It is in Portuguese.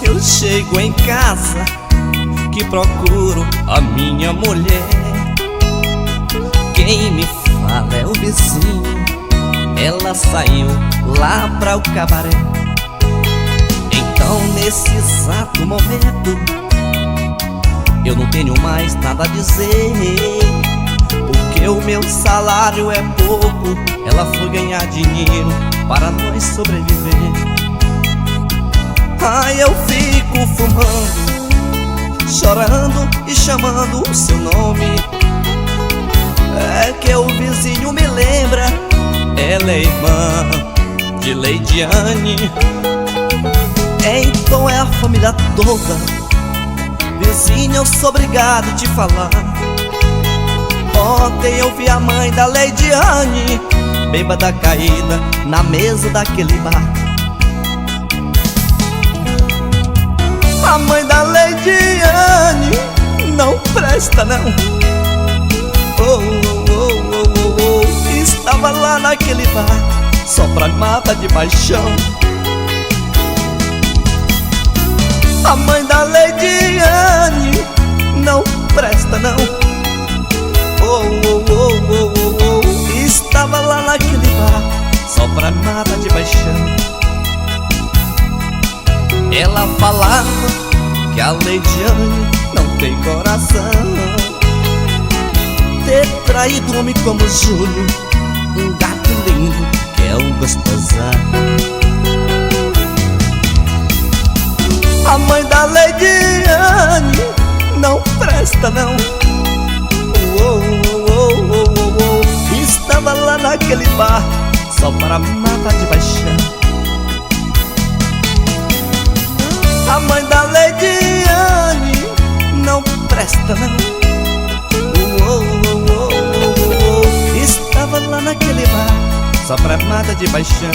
eu chego em casa que procuro a minha mulher. Quem me fala é o vizinho, ela saiu lá pra o cabaré. Então nesse exato momento eu não tenho mais nada a dizer, porque o meu salário é pouco, ela foi ganhar dinheiro para nós sobreviver. Ai, eu fico fumando, chorando e chamando o seu nome. É que o vizinho me lembra, ela é irmã de Leidiane. Então é a família toda. Vizinho, eu sou obrigado a te falar. Ontem eu vi a mãe da Leidiane bêbada caída na mesa daquele bar. A mãe da Leidiane não presta não. Estava lá naquele bar só pra mata de paixão. A mãe da Leidiane não presta não. Estava lá naquele bar só pra mata de paixão. Ela falava que a Leidiane não tem coração, ter traído um homem como Júlio, um gato lindo que é um gostosão. A mãe da Leidiane não presta não. Estava lá naquele bar só para matar de paixão. A mãe da Leidiane não presta não. Estava lá naquele bar só pra mata de paixão.